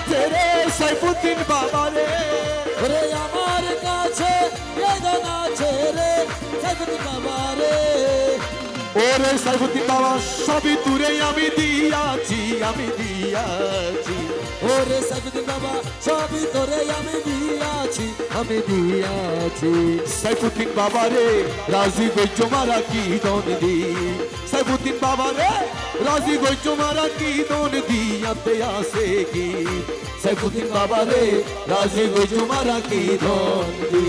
নাচে রে সাইফুদ্দিন বাবা রে, ওরে আমার কাছে বেদনা আছে রে সাইফুদ্দিন বাবা রে। ওরে সাইফুদ্দিন বাবা সবই দূরে আমি দিয়াছি, আমি দিয়াছি। ওরে সাইফুদ্দিন বাবা সবই তোরে আমি দিয়াছি, আমি দিয়াছি। সাইফুদ্দিন বাবা রে রাজি গইজ মারা কি দন দি, সাইফুদ্দিন বাবা রে রাজি গইজ মারা কি দন দিয়াতে আসে কি, সাইফুদ্দিন বাবা রে রাজি গইজ মারা কি দন দি।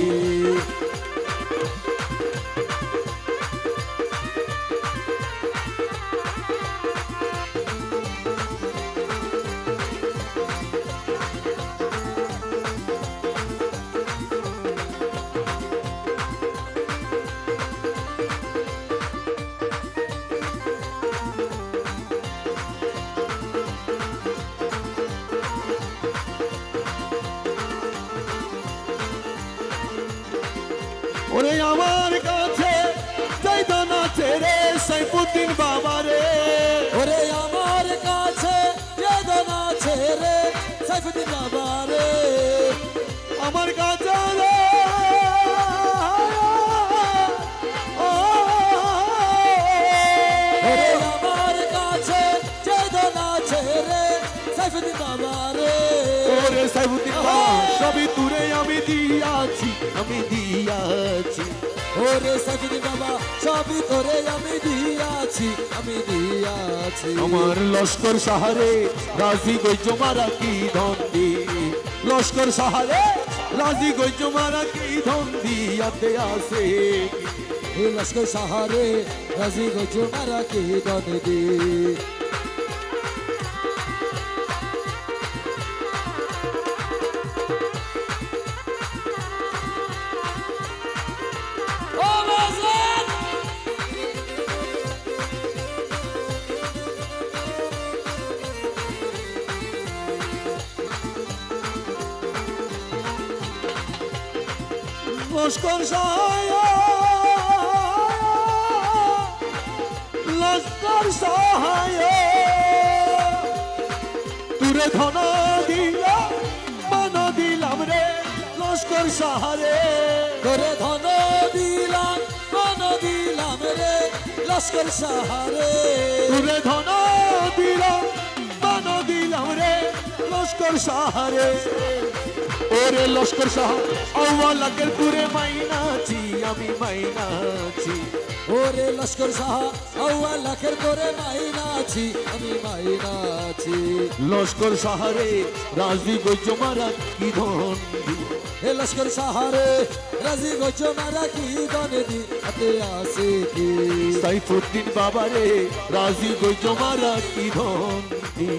ওরে আমার কাছে চাইতো না ছেড়ে সাইফুদ্দিন বাবা রে, ওরে আমার কাছে বেদনা আছে রে সাইফুদ্দিন বাবা রে। আমার কাছে রে ওরে আমার কাছে বেদনা আছে রে সাইফুদ্দিন বাবা রে। ওরে সাইফুদ্দিন বাবা সবই দূরে আমি দিয়াছি, আমি দিয়াছি। ওরে সাইফুদ্দিন বাবা সবই তোরে আমি দিয়াছি, আমি দিয়াছি। আমার লস্কর সাহারে রাজি গইজ মারা কি ধন্দি, লস্কর সাহারে রাজি গইজ মারা কি ধন্দি আতে আসে এ লস্কর সাহারে রাজি গজো মারা কি দন দি। ও বাজান লস্কর সাহায়, লস্কর সাহায় তুরে ধন দিলা মন দিলাম রে, লস্কর সাহারে তোরে ধন দিলাম মন দিলাম রে লস্কর সাহারে। তুরে ধন দিলাম মন দিলাম রে, লস্কর সাহারে। ওরে লস্কর সাহা আওয়ালাকের পুরে মাইনাছি, আমি মাইনাছি। ওরে লস্কর সাহা আউয়া লাখের তোরে মাইনাছি, আমি মাইনাছি। লস্কর সাহারে রাজি গইজ মারা কি ধন দি, হে লস্কর সাহারে রাজি গজো মারা কি দন দি হাতে আসে কি। সাইফুদ্দিন বাবারে রাজি গইজ মারা কি ধন দি।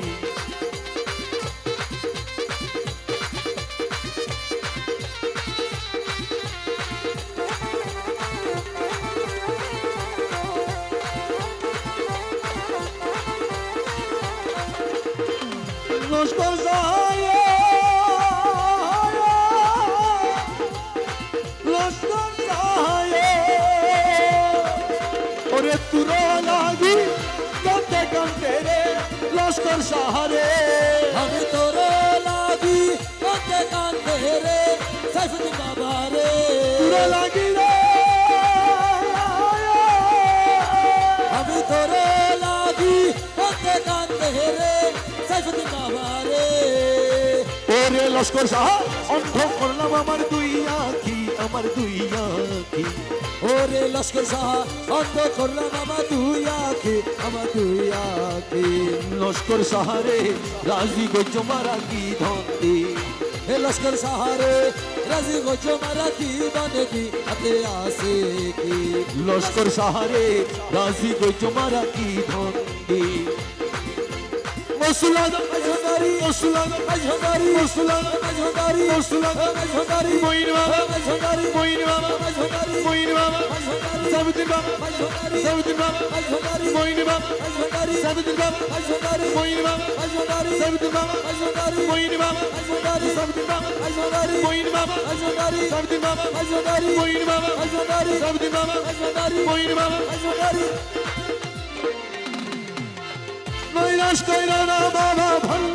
লস্কর সাহারে, লস্কর সাহারে ওরে তুরা লাগি কাঁদতে কাঁদতে রে, লস্কর সাহারে আমি তোর লাগি কাঁদতে কাঁদতে রে সাইফুদ্দিন বাবা রে। তুরা লাগি রে, আমি তোর লাগি কাঁদতে কাঁদতে রে সাইফুদ্দিন বাবা রে। ওরে লস্কর সাহা অন্ধ করলাম আমার দুই আখি, আমার দুই আখি। ওরে লস্কর সাহা অন্ধ করলাম আমার দুই আখি, আমার দুই আখি। লস্কর সাহারে রাজি গইজ মারা কি ধন দি, হে লস্কর সাহারে রাজি গজো মারা কি দন দি হাতে আসে কি। লস্কর সাহারে রাজি গইজ মারা কি ধন দি। মসুলাদা আজহদারি মসুলাদা আজহদারি মসুলাদা আজহদারি মসুলাদা আজহদারি মইন বাবা আজহদারি মইন বাবা আজহদারি মইন বাবা আজহদারি সাবিত্রী বাবা আজহদারি সাবিত্রী বাবা আজহদারি মইন বাবা আজহদারি সাবিত্রী বাবা আজহদারি মইন বাবা আজহদারি সাবিত্রী বাবা আজহদারি মইন বাবা আজহদারি সাবিত্রী বাবা আজহদারি মইন বাবা আজহদারি সাবিত্রী বাবা আজহদারি মইন বাবা আজহদারি সাবিত্রী বাবা আজহদারি মইন বাবা আজহদারি। নৈরাশ কইরা না বাবা ভালো